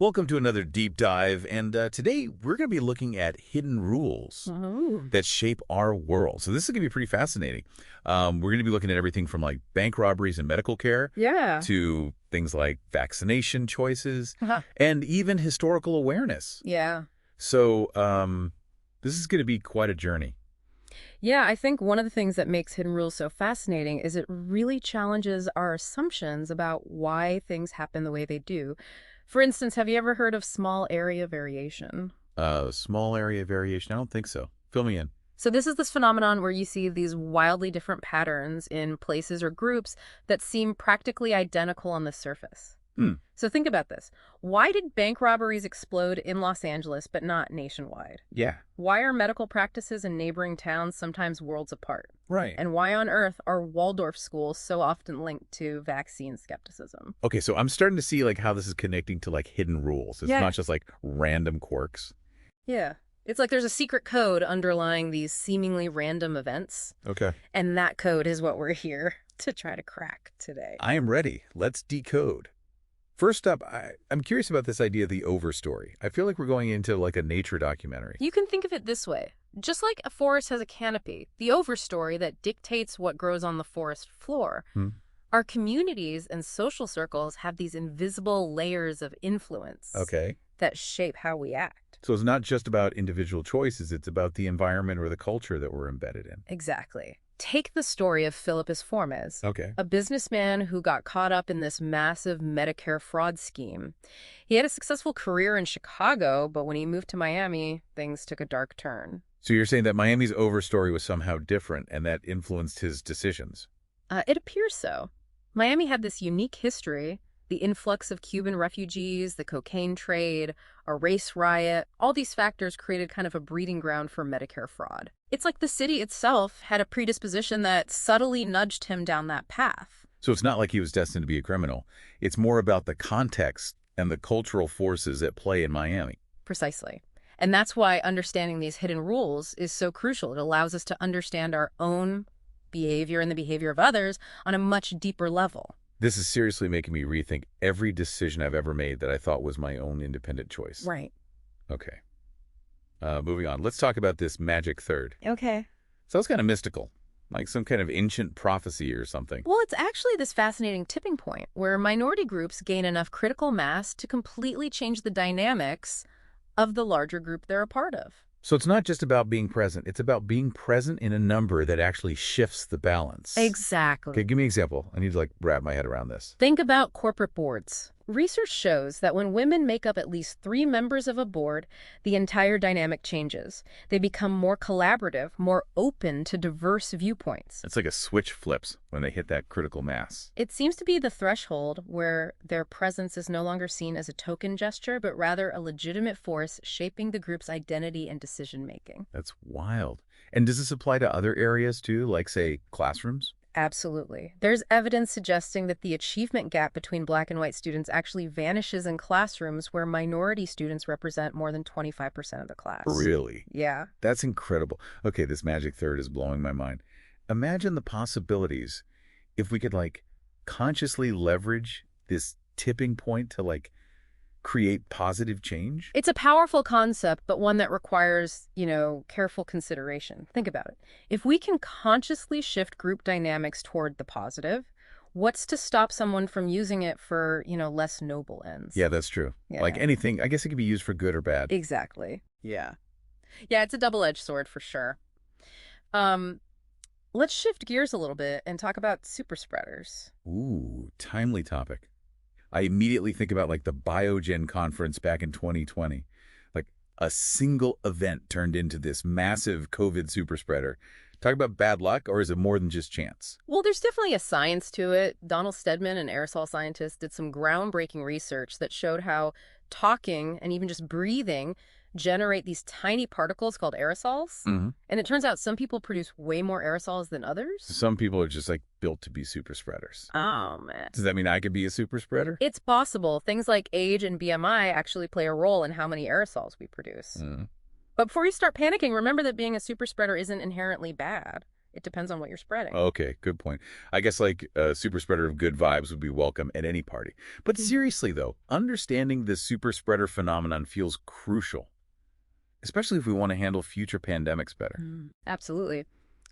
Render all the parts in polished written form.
Welcome to another deep dive, and today we're going to be looking at hidden rules Oh. that shape our world. So this is going to be pretty fascinating. We're going to be looking at everything from like bank robberies and medical care Yeah. to things like vaccination choices Uh-huh. and even historical awareness. Yeah. So this is going to be quite a journey. Yeah, I think one of the things that makes hidden rules so fascinating is it really challenges our assumptions about why things happen the way they do. For instance, have you ever heard of small area variation? Small area variation? I don't think so. Fill me in. So this is this phenomenon where you see these wildly different patterns in places or groups that seem practically identical on the surface. Hmm. So think about this. Why did bank robberies explode in Los Angeles but not nationwide? Yeah. Why are medical practices in neighboring towns sometimes worlds apart? Right. And why on earth are Waldorf schools so often linked to vaccine skepticism? Okay, so I'm starting to see like how this is connecting to like hidden rules. It's Yeah. not just like random quirks. Yeah. It's like there's a secret code underlying these seemingly random events, Okay. and that code is what we're here to try to crack today. I am ready. Let's decode. First up, I'm curious about this idea of the overstory. I feel like we're going into like a nature documentary. You can think of it this way. Just like a forest has a canopy, the overstory that dictates what grows on the forest floor, our communities and social circles have these invisible layers of influence Okay. that shape how we act. So it's not just about individual choices, it's about the environment or the culture that we're embedded in. Exactly. Take the story of Philip Formes, Okay. a businessman who got caught up in this massive Medicare fraud scheme. He had a successful career in Chicago, but when he moved to Miami, things took a dark turn. So you're saying that Miami's overstory was somehow different and that influenced his decisions? It appears so. Miami had this unique history, the influx of Cuban refugees, the cocaine trade, a race riot. All these factors created kind of a breeding ground for Medicare fraud. It's like the city itself had a predisposition that subtly nudged him down that path. So it's not like he was destined to be a criminal. It's more about the context and the cultural forces at play in Miami. Precisely. And that's why understanding these hidden rules is so crucial. It allows us to understand our own behavior and the behavior of others on a much deeper level. This is seriously making me rethink every decision I've ever made that I thought was my own independent choice. Right. Okay. Moving on. Let's talk about this magic third. Okay. Sounds kind of mystical, like some kind of ancient prophecy or something. Well, it's actually this fascinating tipping point where minority groups gain enough critical mass to completely change the dynamics of the larger group they're a part of. So it's not just about being present. It's about being present in a number that actually shifts the balance. Exactly. Okay, give me an example. I need to like wrap my head around this. Think about corporate boards. Research shows that when women make up at least 3 members of a board, the entire dynamic changes. They become more collaborative, more open to diverse viewpoints. It's like a switch flips when they hit that critical mass. It seems to be the threshold where their presence is no longer seen as a token gesture, but rather a legitimate force shaping the group's identity and decision-making. That's wild. And does this apply to other areas too, like say classrooms? Absolutely. There's evidence suggesting that the achievement gap between Black and white students actually vanishes in classrooms where minority students represent more than 25% of the class. Really? Yeah. That's incredible. Okay, this magic third is blowing my mind. Imagine the possibilities if we could like consciously leverage this tipping point to like create positive change. It's a powerful concept, but one that requires, careful consideration. Think about it. If we can consciously shift group dynamics toward the positive, what's to stop someone from using it for, less noble ends? Yeah, that's true. Yeah. Like anything, I guess it could be used for good or bad. Exactly. Yeah. Yeah, it's a double-edged sword for sure. Let's shift gears a little bit and talk about super spreaders. Ooh, timely topic. I immediately think about like the Biogen conference back in 2020. Like a single event turned into this massive COVID super spreader. Talk about bad luck, or is it more than just chance? Well, there's definitely a science to it. Donald Stedman, an aerosol scientist, did some groundbreaking research that showed how talking and even just breathing generate these tiny particles called aerosols. Mm-hmm. And it turns out some people produce way more aerosols than others. Some people are just like built to be super spreaders. Oh, man. Does that mean I could be a super spreader? It's possible. Things like age and BMI actually play a role in how many aerosols we produce. Mm. But before you start panicking, remember that being a super spreader isn't inherently bad. It depends on what you're spreading. Okay, good point. I guess like a super spreader of good vibes would be welcome at any party. But Hmm. seriously, though, understanding this super spreader phenomenon feels crucial, especially if we want to handle future pandemics better. Absolutely.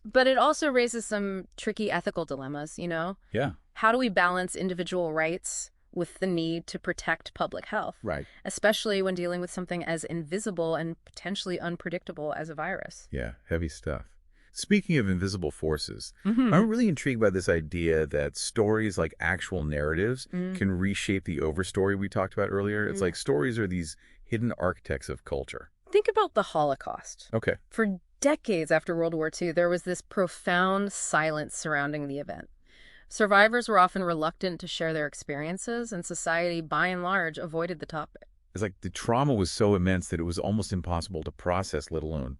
But it also raises some tricky ethical dilemmas, you know? Yeah, How do we balance individual rights with the need to protect public health, right. especially when dealing with something as invisible and potentially unpredictable as a virus? Yeah, heavy stuff. Speaking of invisible forces, Hmm. I'm really intrigued by this idea that stories like actual narratives Mm. can reshape the overstory we talked about earlier. It's Mm. like stories are these hidden architects of culture. Think about the Holocaust. Okay. For decades after World War II, there was this profound silence surrounding the event. Survivors were often reluctant to share their experiences, and society, by and large, avoided the topic. It's like the trauma was so immense that it was almost impossible to process, let alone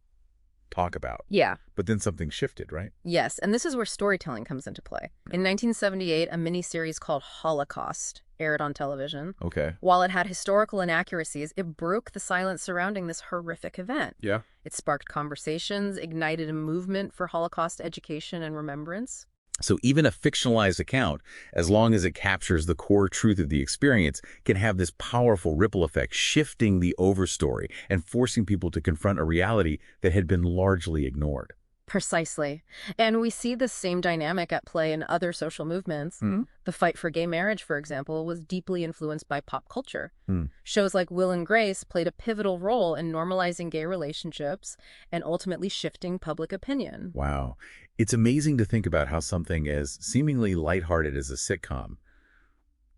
talk about. Yeah, But then something shifted, right? yes, and this is where storytelling comes into play. In 1978, a miniseries called Holocaust aired on television. Okay. While it had historical inaccuracies, it broke the silence surrounding this horrific event. Yeah. It sparked conversations, ignited a movement for Holocaust education and remembrance. So even a fictionalized account, as long as it captures the core truth of the experience, can have this powerful ripple effect, shifting the overstory and forcing people to confront a reality that had been largely ignored. Precisely. And we see the same dynamic at play in other social movements. Hmm. The fight for gay marriage, for example, was deeply influenced by pop culture. Hmm. Shows like Will and Grace played a pivotal role in normalizing gay relationships and ultimately shifting public opinion. Wow. It's amazing to think about how something as seemingly lighthearted as a sitcom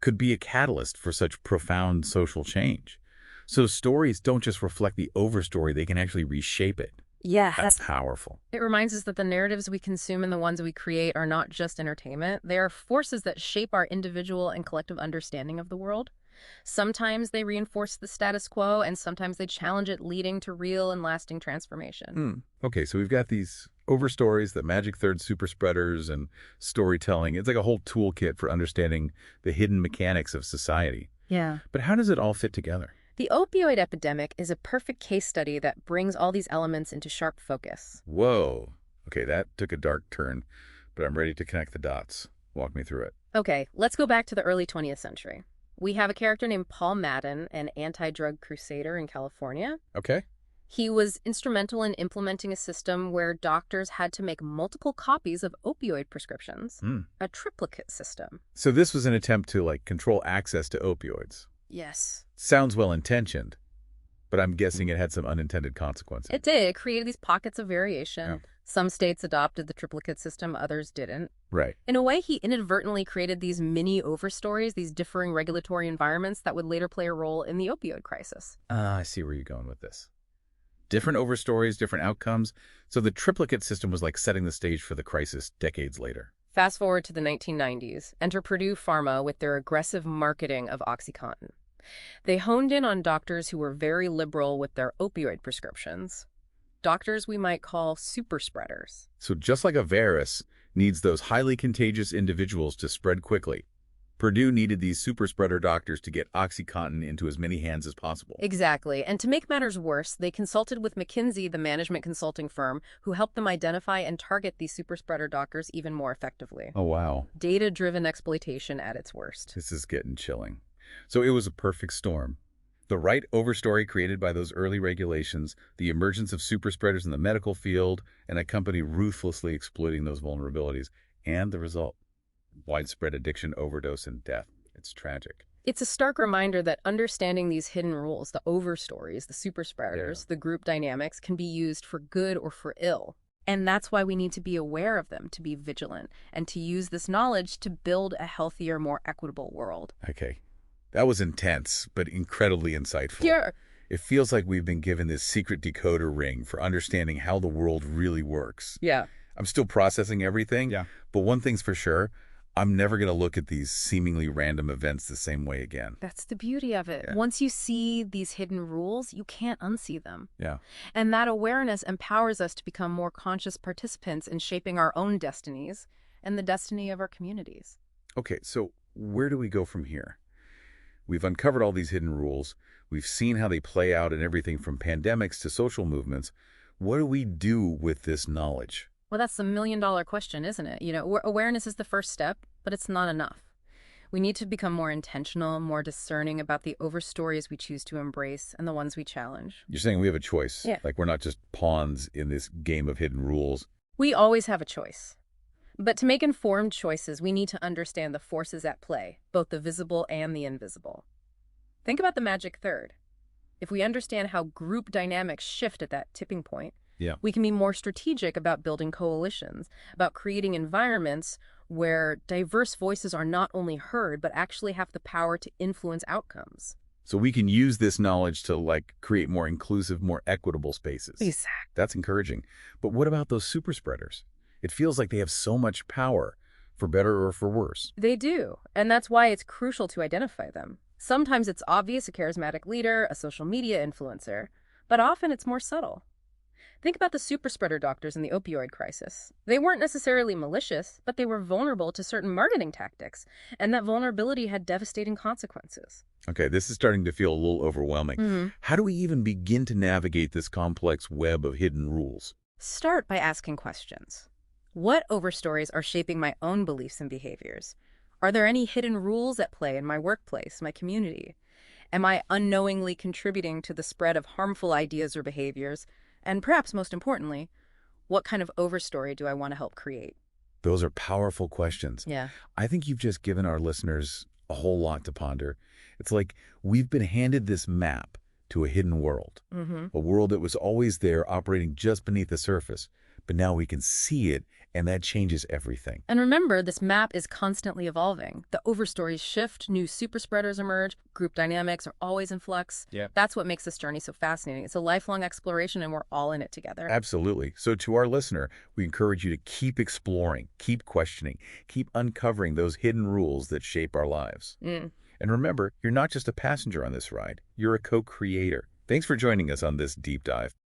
could be a catalyst for such profound social change. So stories don't just reflect the overstory, they can actually reshape it. Yeah, That's powerful. it reminds us that the narratives we consume and the ones we create are not just entertainment. They are forces that shape our individual and collective understanding of the world. Sometimes they reinforce the status quo, and sometimes they challenge it, leading to real and lasting transformation. Okay, so we've got these overstories, the magic third super spreaders, and storytelling. It's like a whole toolkit for understanding the hidden mechanics of society. Yeah. But how does it all fit together? The opioid epidemic is a perfect case study that brings all these elements into sharp focus. Whoa. Okay, that took a dark turn, but I'm ready to connect the dots. Walk me through it. Okay, let's go back to the early 20th century. We have a character named Paul Madden, an anti-drug crusader in California. Okay. He was instrumental in implementing a system where doctors had to make multiple copies of opioid prescriptions, a triplicate system. So this was an attempt to, like, control access to opioids. Yes. Sounds well-intentioned, but I'm guessing it had some unintended consequences. It did. It created these pockets of variation. Yeah. Some states adopted the triplicate system, others didn't. Right. In a way, he inadvertently created these mini overstories, these differing regulatory environments that would later play a role in the opioid crisis. I see where you're going with this. Different overstories, different outcomes. So the triplicate system was like setting the stage for the crisis decades later. Fast forward to the 1990s. Enter Purdue Pharma with their aggressive marketing of OxyContin. They honed in on doctors who were very liberal with their opioid prescriptions. Doctors we might call super spreaders. So just like a virus needs those highly contagious individuals to spread quickly, Purdue needed these super spreader doctors to get OxyContin into as many hands as possible. Exactly. And to make matters worse, they consulted with McKinsey, the management consulting firm, who helped them identify and target these super spreader doctors even more effectively. Oh, wow. Data-driven exploitation at its worst. This is getting chilling. So it was a perfect storm. The right overstory created by those early regulations, the emergence of super spreaders in the medical field, and a company ruthlessly exploiting those vulnerabilities. And the result, widespread addiction, overdose, and death. It's tragic. It's a stark reminder that understanding these hidden rules, the overstories, the super spreaders, the group dynamics, can be used for good or for ill. And that's why we need to be aware of them, to be vigilant, and to use this knowledge to build a healthier, more equitable world. Okay. That was intense, but incredibly insightful. Sure. It feels like we've been given this secret decoder ring for understanding how the world really works. Yeah. I'm still processing everything, Yeah. but one thing's for sure, I'm never going to look at these seemingly random events the same way again. That's the beauty of it. Yeah. Once you see these hidden rules, you can't unsee them. Yeah. And that awareness empowers us to become more conscious participants in shaping our own destinies and the destiny of our communities. Okay, so where do we go from here? We've uncovered all these hidden rules. We've seen how they play out in everything from pandemics to social movements. What do we do with this knowledge? Well, that's the million-dollar question, isn't it? Awareness is the first step, but it's not enough. We need to become more intentional, more discerning about the overstories we choose to embrace and the ones we challenge. You're saying we have a choice. Yeah. Like we're not just pawns in this game of hidden rules. We always have a choice. But to make informed choices, we need to understand the forces at play, both the visible and the invisible. Think about the magic third. If we understand how group dynamics shift at that tipping point, Yeah. we can be more strategic about building coalitions, about creating environments where diverse voices are not only heard, but actually have the power to influence outcomes. So we can use this knowledge to like create more inclusive, more equitable spaces. Exactly. That's encouraging. But what about those super spreaders? It feels like they have so much power, for better or for worse. They do, and that's why it's crucial to identify them. Sometimes it's obvious, a charismatic leader, a social media influencer, but often it's more subtle. Think about the superspreader doctors in the opioid crisis. They weren't necessarily malicious, but they were vulnerable to certain marketing tactics, and that vulnerability had devastating consequences. Okay, this is starting to feel a little overwhelming. How do we even begin to navigate this complex web of hidden rules? Start by asking questions. What overstories are shaping my own beliefs and behaviors? Are there any hidden rules at play in my workplace, my community? Am I unknowingly contributing to the spread of harmful ideas or behaviors? And perhaps most importantly, what kind of overstory do I want to help create? Those are powerful questions. Yeah. I think you've just given our listeners a whole lot to ponder. It's like we've been handed this map to a hidden world, a world that was always there operating just beneath the surface, but now we can see it, and that changes everything. And remember, this map is constantly evolving. The overstories shift, new superspreaders emerge, group dynamics are always in flux. Yeah. That's what makes this journey so fascinating. It's a lifelong exploration, and we're all in it together. Absolutely. So to our listener, we encourage you to keep exploring, keep questioning, keep uncovering those hidden rules that shape our lives. And remember, you're not just a passenger on this ride, you're a co-creator. Thanks for joining us on this deep dive.